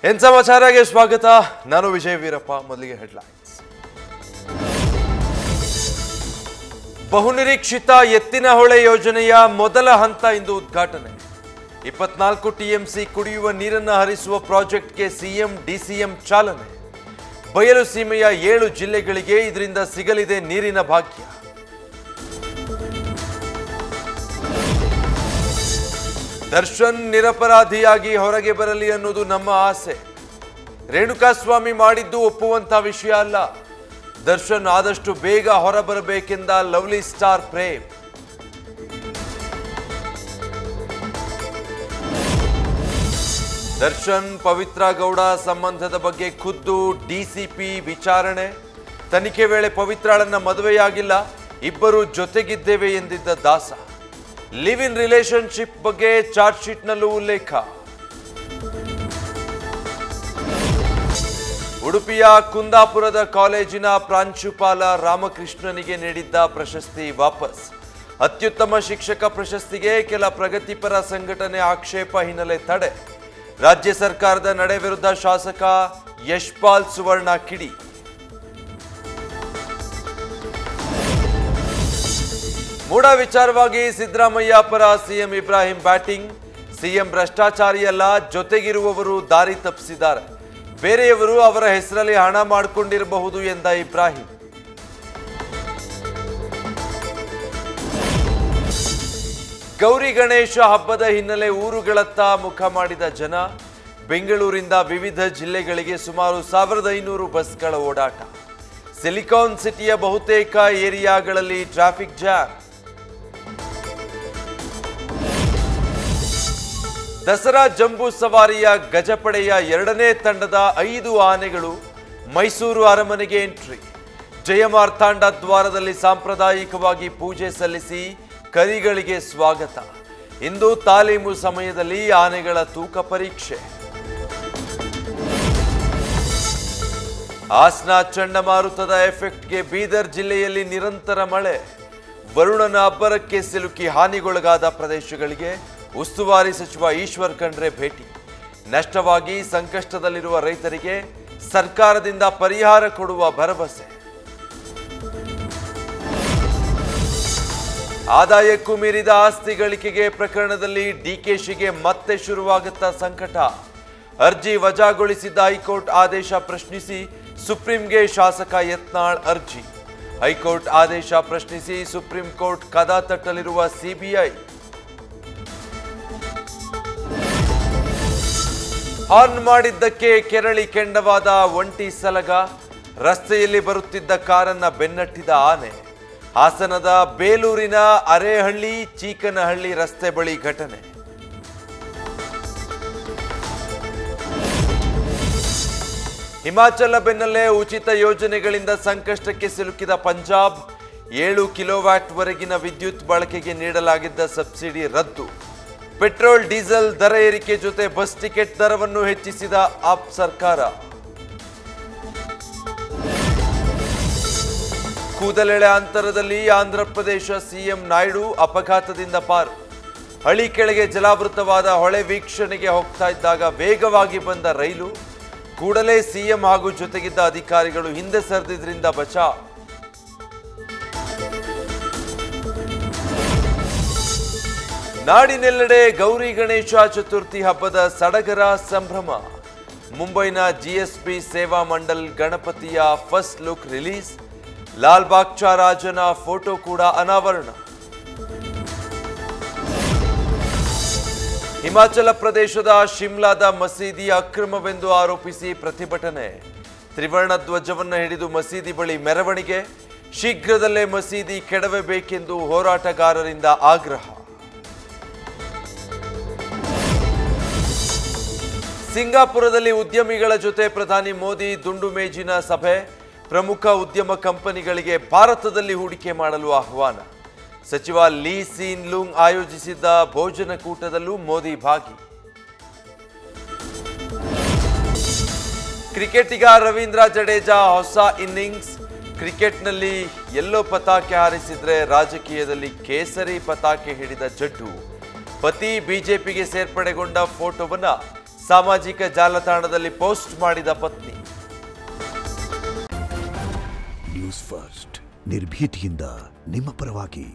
ಏನ್ ಸಮಾಚಾರಕ್ಕೆ ಸ್ವಾಗತ. ನಾನು ವಿಜಯ್ ವೀರಪ್ಪ. ಮೊದಲಿಗೆ ಹೆಡ್ಲೈನ್ಸ್. ಬಹುನಿರೀಕ್ಷಿತ ಎತ್ತಿನಹೊಳೆ ಯೋಜನೆಯ ಮೊದಲ ಹಂತ ಇಂದು ಉದ್ಘಾಟನೆ. 24 ಟಿಎಂಸಿ ಕುಡಿಯುವ ನೀರನ್ನು ಹರಿಸುವ ಪ್ರಾಜೆಕ್ಟ್ಗೆ ಸಿಎಂ ಡಿಸಿಎಂ ಚಾಲನೆ. ಬಯಲು ಸೀಮೆಯ 7 ಜಿಲ್ಲೆಗಳಿಗೆ ಇದರಿಂದ ಸಿಗಲಿದೆ ನೀರಿನ ಭಾಗ್ಯ. ದರ್ಶನ್ ನಿರಪರಾಧಿಯಾಗಿ ಹೊರಗೆ ಬರಲಿ ಅನ್ನೋದು ನಮ್ಮ ಆಸೆ. ರೇಣುಕಾಸ್ವಾಮಿ ಮಾಡಿದ್ದು ಒಪ್ಪುವಂತ ವಿಷಯ ಅಲ್ಲ. ದರ್ಶನ್ ಆದಷ್ಟು ಬೇಗ ಹೊರಬರಬೇಕೆಂದ ಲವ್ಲಿ ಸ್ಟಾರ್ ಪ್ರೇಮ್. ದರ್ಶನ್ ಪವಿತ್ರ ಗೌಡ ಸಂಬಂಧದ ಬಗ್ಗೆ ಖುದ್ದು ಡಿಸಿಪಿ ವಿಚಾರಣೆ. ತನಿಖೆ ವೇಳೆ ಪವಿತ್ರಳನ್ನ ಮದುವೆಯಾಗಿಲ್ಲ, ಇಬ್ಬರು ಜೊತೆಗಿದ್ದೇವೆ ಎಂದಿದ್ದ ದಾಸ. ಲಿವ್ ಇನ್ ರಿಲೇಶನ್ಶಿಪ್ ಬಗ್ಗೆ ಚಾರ್ಜ್ ಶೀಟ್ನಲ್ಲೂ ಉಲ್ಲೇಖ. ಉಡುಪಿಯ ಕುಂದಾಪುರದ ಕಾಲೇಜಿನ ಪ್ರಾಂಶುಪಾಲ ರಾಮಕೃಷ್ಣನಿಗೆ ನೀಡಿದ್ದ ಪ್ರಶಸ್ತಿ ವಾಪಸ್. ಅತ್ಯುತ್ತಮ ಶಿಕ್ಷಕ ಪ್ರಶಸ್ತಿಗೆ ಕೆಲ ಪ್ರಗತಿಪರ ಸಂಘಟನೆ ಆಕ್ಷೇಪ ಹಿನ್ನೆಲೆ ತಡೆ. ರಾಜ್ಯ ಸರ್ಕಾರದ ನಡೆ ವಿರುದ್ಧ ಶಾಸಕ ಯಶ್ಪಾಲ್ ಸುವರ್ಣ ಕಿಡಿ. ಮೂಡ ವಿಚಾರವಾಗಿ ಸಿದ್ದರಾಮಯ್ಯ ಪರ ಸಿಎಂ ಇಬ್ರಾಹಿಂ ಬ್ಯಾಟಿಂಗ್. ಸಿಎಂ ಭ್ರಷ್ಟಾಚಾರಿಯಲ್ಲ, ಜೊತೆಗಿರುವವರು ದಾರಿ ತಪ್ಪಿಸಿದ್ದಾರೆ. ಬೇರೆಯವರು ಅವರ ಹೆಸರಲ್ಲಿ ಹಣ ಮಾಡಿಕೊಂಡಿರಬಹುದು ಎಂದ ಇಬ್ರಾಹಿಂ. ಗೌರಿ ಗಣೇಶ ಹಬ್ಬದ ಹಿನ್ನೆಲೆ ಊರುಗಳತ್ತ ಮುಖ ಮಾಡಿದ ಜನ. ಬೆಂಗಳೂರಿಂದ ವಿವಿಧ ಜಿಲ್ಲೆಗಳಿಗೆ ಸುಮಾರು 1500 ಬಸ್ಗಳ ಓಡಾಟ. ಸಿಲಿಕಾನ್ ಸಿಟಿಯ ಬಹುತೇಕ ಏರಿಯಾಗಳಲ್ಲಿ ಟ್ರಾಫಿಕ್ ಜಾಮ್. ದಸರಾ ಜಂಬೂ ಸವಾರಿಯ ಗಜಪಡೆಯ 2ನೇ ತಂಡದ 5 ಆನೆಗಳು ಮೈಸೂರು ಅರಮನೆಗೆ ಎಂಟ್ರಿ. ಜಯಮಾರ್ತಾಂಡ ದ್ವಾರದಲ್ಲಿ ಸಾಂಪ್ರದಾಯಿಕವಾಗಿ ಪೂಜೆ ಸಲ್ಲಿಸಿ ಕರಿಗಳಿಗೆ ಸ್ವಾಗತ. ಇಂದು ತಾಲೀಮು ಸಮಯದಲ್ಲಿ ಆನೆಗಳ ತೂಕ ಪರೀಕ್ಷೆ. ಆಸ್ನಾ ಚಂಡಮಾರುತದ ಎಫೆಕ್ಟ್ಗೆ ಬೀದರ್ ಜಿಲ್ಲೆಯಲ್ಲಿ ನಿರಂತರ ಮಳೆ. ವರುಣನ ಅಬ್ಬರಕ್ಕೆ ಸಿಲುಕಿ ಹಾನಿಗೊಳಗಾದ ಪ್ರದೇಶಗಳಿಗೆ ಉಸ್ತುವಾರಿ ಸಚಿವ ಈಶ್ವರ್ ಖಂಡ್ರೆ ಭೇಟಿ. ನಷ್ಟವಾಗಿ ಸಂಕಷ್ಟದಲ್ಲಿರುವ ರೈತರಿಗೆ ಸರ್ಕಾರದಿಂದ ಪರಿಹಾರ ಕೊಡುವ ಭರವಸೆ. ಆದಾಯಕ್ಕೂ ಮೀರಿದ ಆಸ್ತಿ ಗಳಿಕೆಗೆ ಪ್ರಕರಣದಲ್ಲಿ ಡಿಕೆಶಿಗೆ ಮತ್ತೆ ಶುರುವಾಗುತ್ತಾ ಸಂಕಟ. ಅರ್ಜಿ ವಜಾಗೊಳಿಸಿದ್ದ ಹೈಕೋರ್ಟ್ ಆದೇಶ ಪ್ರಶ್ನಿಸಿ ಸುಪ್ರೀಂಗೆ ಶಾಸಕ ಯತ್ನಾಳ್ ಅರ್ಜಿ. ಹೈಕೋರ್ಟ್ ಆದೇಶ ಪ್ರಶ್ನಿಸಿ ಸುಪ್ರೀಂ ಕೋರ್ಟ್ ಕದ ತಟ್ಟಲಿರುವ ಸಿಬಿಐ. ಹಾರ್ನ್ ಮಾಡಿದ್ದಕ್ಕೆ ಕೆರಳಿ ಕೆಂಡವಾದ ಒಂಟಿ ಸಲಗ. ರಸ್ತೆಯಲ್ಲಿ ಬರುತ್ತಿದ್ದ ಕಾರನ್ನ ಬೆನ್ನಟ್ಟಿದ ಆನೆ. ಹಾಸನದ ಬೇಲೂರಿನ ಅರೇಹಳ್ಳಿ ಚೀಕನಹಳ್ಳಿ ರಸ್ತೆ ಬಳಿ ಘಟನೆ. ಹಿಮಾಚಲ ಬೆನ್ನಲ್ಲೇ ಉಚಿತ ಯೋಜನೆಗಳಿಂದ ಸಂಕಷ್ಟಕ್ಕೆ ಸಿಲುಕಿದ ಪಂಜಾಬ್. 7 ಕಿಲೋವ್ಯಾಟ್ ವರೆಗಿನ ವಿದ್ಯುತ್ ಬಳಕೆಗೆ ನೀಡಲಾಗಿದ್ದ ಸಬ್ಸಿಡಿ ರದ್ದು. ಪೆಟ್ರೋಲ್ ಡೀಸೆಲ್ ದರ ಏರಿಕೆ ಜೊತೆ ಬಸ್ ಟಿಕೆಟ್ ದರವನ್ನು ಹೆಚ್ಚಿಸಿದ ಆಪ್ ಸರ್ಕಾರ. ಕೂದಲೆಳೆ ಅಂತರದಲ್ಲಿ ಆಂಧ್ರಪ್ರದೇಶ ಸಿಎಂ ನಾಯ್ಡು ಅಪಘಾತದಿಂದ ಪಾರು. ಹಳಿ ಕೆಳಗೆ ಜಲಾವೃತವಾದ ಹೊಳೆ ವೀಕ್ಷಣೆಗೆ ಹೋಗ್ತಾ ಇದ್ದಾಗ ವೇಗವಾಗಿ ಬಂದ ರೈಲು. ಕೂಡಲೇ ಸಿಎಂ ಹಾಗೂ ಜೊತೆಗಿದ್ದ ಅಧಿಕಾರಿಗಳು ಹಿಂದೆ ಸರಿದಿದ್ರಿಂದ ಬಚಾವ್. ನಾಡಿನೆಲ್ಲೆಡೆ ಗೌರಿ ಗಣೇಶ ಚತುರ್ಥಿ ಹಬ್ಬದ ಸಡಗರ ಸಂಭ್ರಮ. ಮುಂಬೈನ ಜಿಎಸ್ಬಿ ಸೇವಾ ಮಂಡಲ್ ಗಣಪತಿಯ ಫಸ್ಟ್ ಲುಕ್ ರಿಲೀಸ್. ಲಾಲ್ ಬಾಗ್ಚಾ ರಾಜನ ಫೋಟೋ ಕೂಡ ಅನಾವರಣ. ಹಿಮಾಚಲ ಪ್ರದೇಶದ ಶಿಮ್ಲಾದ ಮಸೀದಿ ಅಕ್ರಮವೆಂದು ಆರೋಪಿಸಿ ಪ್ರತಿಭಟನೆ. ತ್ರಿವರ್ಣ ಧ್ವಜವನ್ನು ಹಿಡಿದು ಮಸೀದಿ ಬಳಿ ಮೆರವಣಿಗೆ. ಶೀಘ್ರದಲ್ಲೇ ಮಸೀದಿ ಕೆಡವಬೇಕೆಂದು ಹೋರಾಟಗಾರರಿಂದ ಆಗ್ರಹ. ಸಿಂಗಾಪುರದಲ್ಲಿ ಉದ್ಯಮಿಗಳ ಜೊತೆ ಪ್ರಧಾನಿ ಮೋದಿ ದುಂಡು ಮೇಜಿನ ಸಭೆ. ಪ್ರಮುಖ ಉದ್ಯಮ ಕಂಪನಿಗಳಿಗೆ ಭಾರತದಲ್ಲಿ ಹೂಡಿಕೆ ಮಾಡಲು ಆಹ್ವಾನ. ಸಚಿವ ಲೀ ಸೀನ್ ಲೂಂಗ್ ಆಯೋಜಿಸಿದ್ದ ಭೋಜನ ಕೂಟದಲ್ಲೂ ಮೋದಿ ಭಾಗಿ. ಕ್ರಿಕೆಟಿಗ ರವೀಂದ್ರ ಜಡೇಜಾ ಹೊಸ ಇನ್ನಿಂಗ್ಸ್. ಕ್ರಿಕೆಟ್ನಲ್ಲಿ ಯೆಲ್ಲೋ ಪತಾಕೆ ಹಾರಿಸಿದ್ರೆ ರಾಜಕೀಯದಲ್ಲಿ ಕೇಸರಿ ಪತಾಕೆ ಹಿಡಿದ ಜಡ್ಡು. ಪತಿ ಬಿಜೆಪಿಗೆ ಸೇರ್ಪಡೆಗೊಂಡ ಫೋಟೋವನ್ನ ಸಾಮಾಜಿಕ ಜಾಲತಾಣದಲ್ಲಿ ಪೋಸ್ಟ್ ಮಾಡಿದ ಪತ್ನಿ. ನ್ಯೂಸ್ ಫಸ್ಟ್ ನಿರ್ಭೀತಿಯಿಂದ ನಿಮ್ಮ ಪರವಾಗಿ.